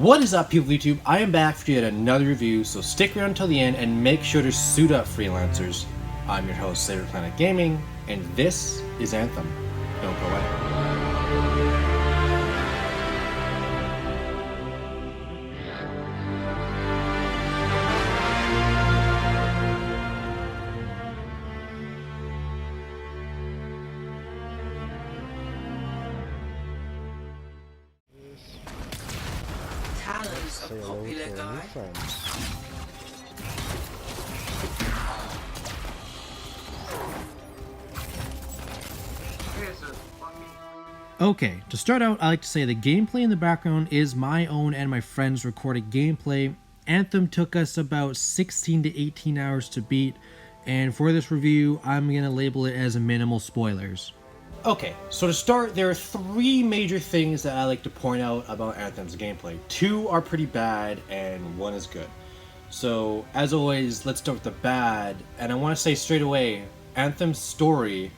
What is up, people of YouTube? I am back for yet another review, so stick around until the end and make sure to suit up, freelancers. I'm your host, Saber Planet Gaming, and this is Anthem. Don't go away. Talents Say a hello popular to our new guy. friends. Okay, to start out, I like to say the gameplay in the background is my own and my friends' recorded gameplay. Anthem took us about 16 to 18 hours to beat, and for this review, I'm going to label it as minimal spoilers. Okay, so to start, there are three major things that I like to point out about Anthem's gameplay. Two are pretty bad, and one is good. So, as always, let's start with the bad, and I want to say straight away, Anthem's story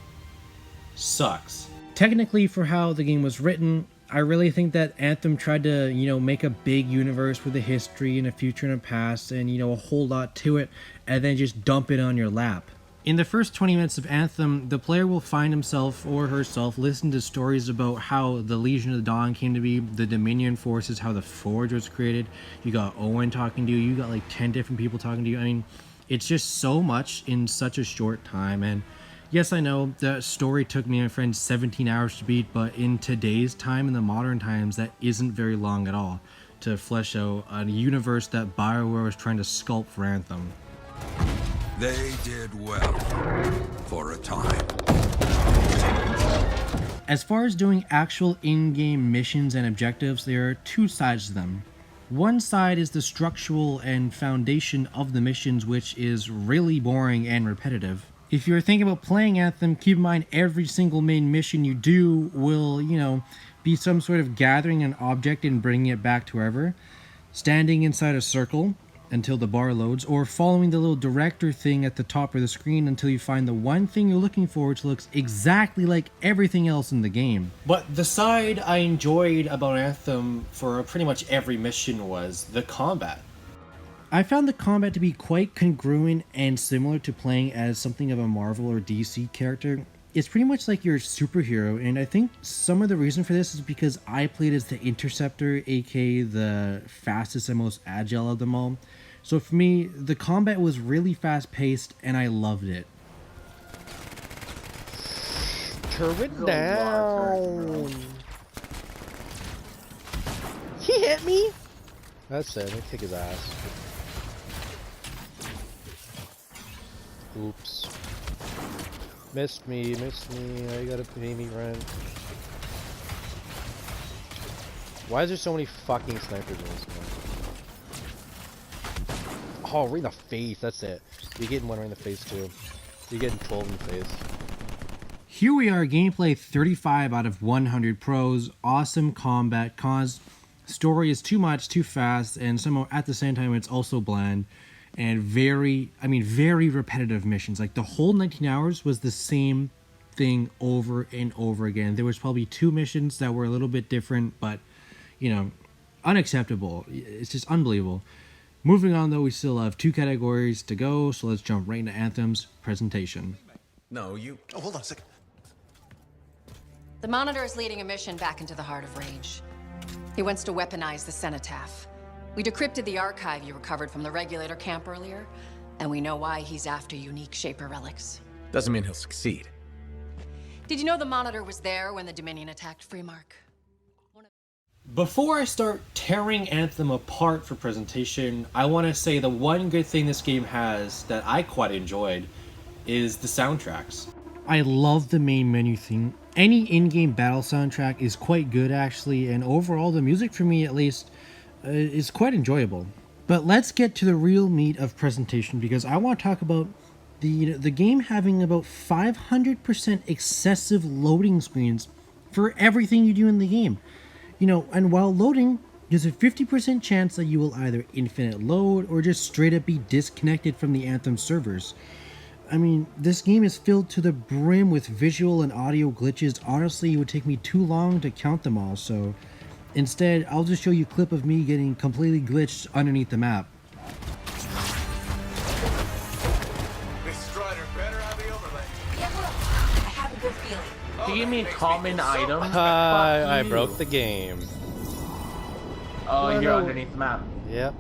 sucks. Technically, for how the game was written, I really think that Anthem tried to, make a big universe with a history and a future and a past and, a whole lot to it, and then just dump it on your lap. In the first 20 minutes of Anthem, the player will find himself or herself listening to stories about how the Legion of the Dawn came to be, the Dominion forces, how the Forge was created. You got Owen talking to you, you got like 10 different people talking to you. I mean, it's just so much in such a short time, and yes, I know the story took me and my friends 17 hours to beat, but in today's time, in the modern times, that isn't very long at all to flesh out a universe that BioWare was trying to sculpt for Anthem. They did well for a time. As far as doing actual in-game missions and objectives, there are two sides to them. One side is the structural and foundation of the missions, which is really boring and repetitive. If you're thinking about playing Anthem, keep in mind every single main mission you do will, be some sort of gathering an object and bringing it back to wherever, standing inside a circle until the bar loads, or following the little director thing at the top of the screen until you find the one thing you're looking for, which looks exactly like everything else in the game. But the side I enjoyed about Anthem for pretty much every mission was the combat. I found the combat to be quite congruent and similar to playing as something of a Marvel or DC character. It's pretty much like you're a superhero, and I think some of the reason for this is because I played as the Interceptor, aka the fastest and most agile of them all. So for me, the combat was really fast-paced, and I loved it. Turret down! He hit me! That's it, I kick his ass. Oops. Missed me. I gotta pay me rent. Why is there so many fucking snipers in this game? Oh, right in the face, that's it. You're getting one right in the face too. You're getting 12 in the face. Here we are, gameplay 35 out of 100 pros, awesome combat, cons, story is too much, too fast, and somehow at the same time it's also bland. And very repetitive missions. Like the whole 19 hours was the same thing over and over again. There was probably two missions that were a little bit different, but, unacceptable. It's just unbelievable. Moving on though, we still have two categories to go, so let's jump right into Anthem's presentation. No, you... Oh, hold on a second. The Monitor is leading a mission back into the heart of Rage. He wants to weaponize the Cenotaph. We decrypted the archive you recovered from the Regulator camp earlier, and we know why he's after unique Shaper relics. Doesn't mean he'll succeed. Did you know the Monitor was there when the Dominion attacked Freemark? Before I start tearing Anthem apart for presentation, I want to say the one good thing this game has that I quite enjoyed is the soundtracks. I love the main menu theme. Any in-game battle soundtrack is quite good actually, and overall the music, for me at least, is quite enjoyable. But let's get to the real meat of presentation, because I want to talk about the game having about 500% excessive loading screens for everything you do in the game. And while loading, there's a 50% chance that you will either infinite load or just straight up be disconnected from the Anthem servers. I mean, this game is filled to the brim with visual and audio glitches. Honestly, it would take me too long to count them all, so Instead, I'll just show you a clip of me getting completely glitched underneath the map. This Strider better have the overlay. Yeah, well, I have a good feeling. Do you mean common item? I broke the game. Oh, No, you're no. underneath the map. Yep.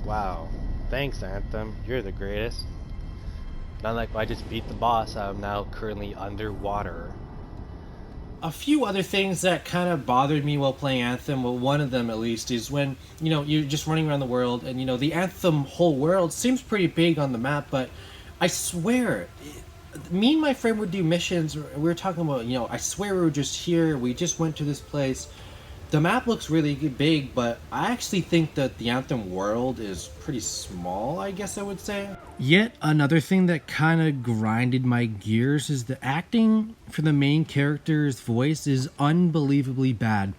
Wow. Thanks, Anthem. You're the greatest. Not like I just beat the boss, I'm now currently underwater. A few other things that kind of bothered me while playing Anthem, well, one of them at least, is when, you know, you're just running around the world and, you know, the Anthem whole world seems pretty big on the map, but I swear, me and my friend would do missions, we were talking about, you know, I swear we were just here, we just went to this place. The map looks really big, but I actually think that the Anthem world is pretty small, I guess I would say. Yet another thing that kind of grinded my gears is the acting for the main character's voice is unbelievably bad.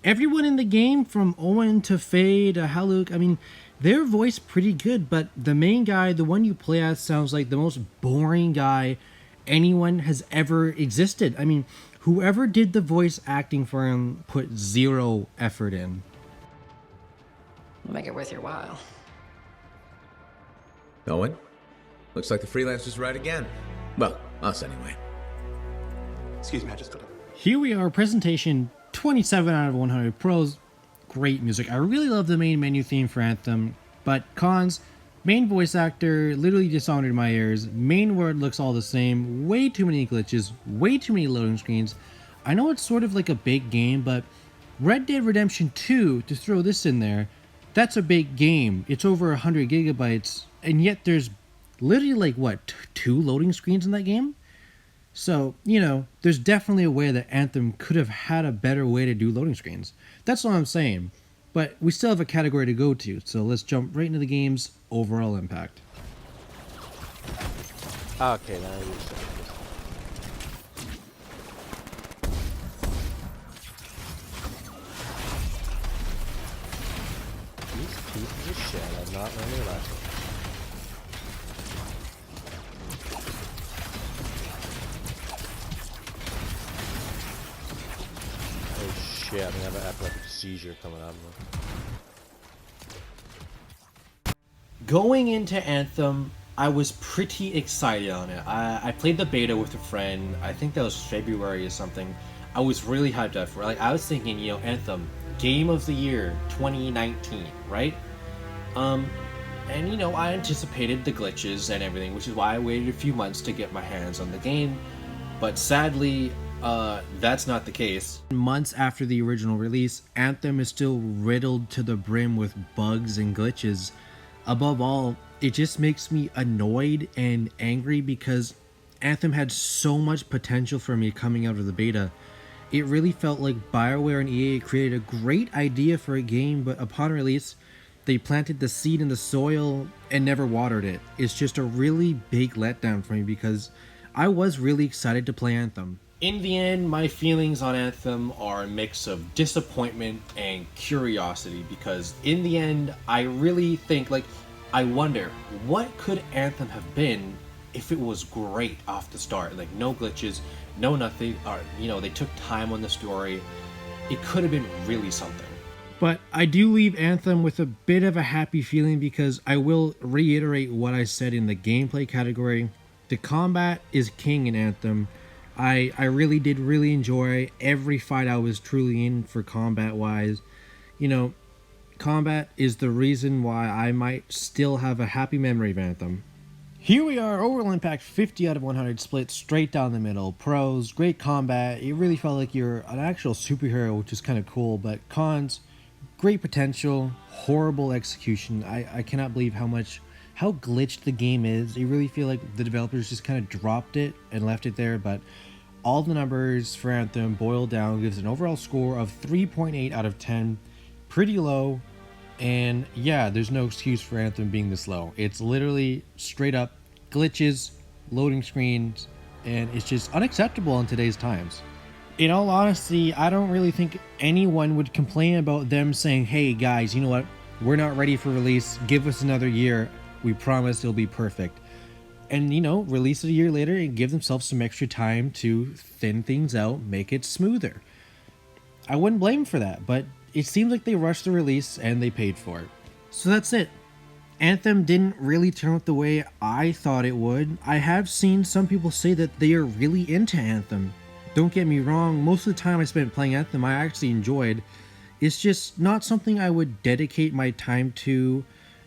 Everyone in the game, from Owen to Faye to Haluk, I mean, their voice pretty good, but the main guy, the one you play as, sounds like the most boring guy anyone has ever existed. I mean, whoever did the voice acting for him put zero effort in. We'll make it worth your while. Owen? Looks like the freelancer's right again. Well, us anyway. Excuse me, I just got to... Here we are, presentation 27 out of 100 pros. Great music. I really love the main menu theme for Anthem, but cons, main voice actor literally dishonored my ears. Main word looks all the same. Way too many glitches. Way too many loading screens. I know it's sort of like a big game, but Red Dead Redemption 2, to throw this in there, that's a big game. It's over 100 gigabytes, and yet there's literally like, what, 2 loading screens in that game? So, you know, there's definitely a way that Anthem could have had a better way to do loading screens. That's all I'm saying. But we still have a category to go to, so let's jump right into the game's overall impact. Okay, now you start. These pieces of shit have not learned their lesson. Oh shit, I'm gonna have an epileptic seizure coming out of me. Going into Anthem, I was pretty excited on it. I played the beta with a friend. I think that was February or something. I was really hyped up for it. Like, I was thinking, you know, Anthem, Game of the Year 2019, right? And you know, I anticipated the glitches and everything, which is why I waited a few months to get my hands on the game. But sadly, that's not the case. Months after the original release, Anthem is still riddled to the brim with bugs and glitches. Above all, it just makes me annoyed and angry because Anthem had so much potential for me coming out of the beta. It really felt like BioWare and EA created a great idea for a game, but upon release, they planted the seed in the soil and never watered it. It's just a really big letdown for me because I was really excited to play Anthem. In the end, my feelings on Anthem are a mix of disappointment and curiosity because in the end, I really think, like, I wonder, what could Anthem have been if it was great off the start? Like, no glitches, no nothing, or, you know, they took time on the story. It could have been really something. But I do leave Anthem with a bit of a happy feeling because I will reiterate what I said in the gameplay category. The combat is king in Anthem. I really did enjoy every fight I was truly in for combat wise. You know, combat is the reason why I might still have a happy memory of Anthem. Here we are, overall impact 50 out of 100, split straight down the middle. Pros, great combat, it really felt like you're an actual superhero, which is kind of cool, but cons, great potential, horrible execution. I cannot believe how glitched the game is. You really feel like the developers just kind of dropped it and left it there, but all the numbers for Anthem boiled down gives an overall score of 3.8 out of 10. Pretty low, and yeah, there's no excuse for Anthem being this low. It's literally straight up glitches, loading screens, and it's just unacceptable in today's times. In all honesty, I don't really think anyone would complain about them saying, hey guys, you know what, we're not ready for release, give us another year, we promise it'll be perfect. and release it a year later and give themselves some extra time to thin things out, make it smoother. I wouldn't blame them for that, but it seems like they rushed the release and they paid for it. So that's it. Anthem didn't really turn out the way I thought it would. I have seen some people say that they are really into Anthem. Don't get me wrong, most of the time I spent playing Anthem I actually enjoyed. It's just not something I would dedicate my time to,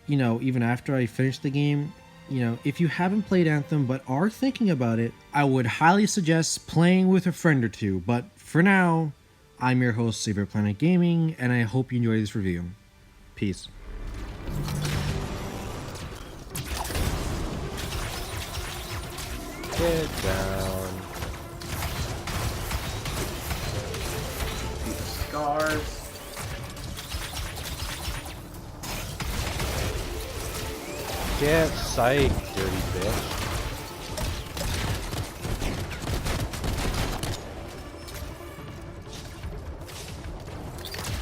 even after I finish the game. If you haven't played Anthem but are thinking about it, I would highly suggest playing with a friend or two. But for now, I'm your host, Savior Planet Gaming, and I hope you enjoy this review. Peace. Get down. Scars. Get psyched, dirty bitch.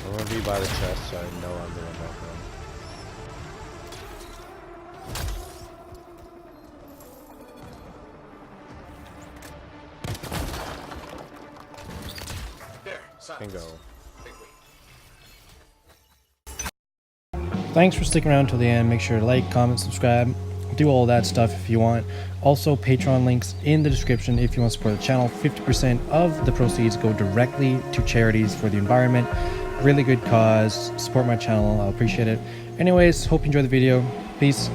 I'm gonna be by the chest so I know I'm doing nothing. Can go. Thanks for sticking around till the end. Make sure to like, comment, subscribe, do all that stuff if you want. Also, Patreon links in the description if you want to support the channel. 50% of the proceeds go directly to charities for the environment. Really good cause. Support my channel. I'll appreciate it. Anyways, hope you enjoyed the video. Peace.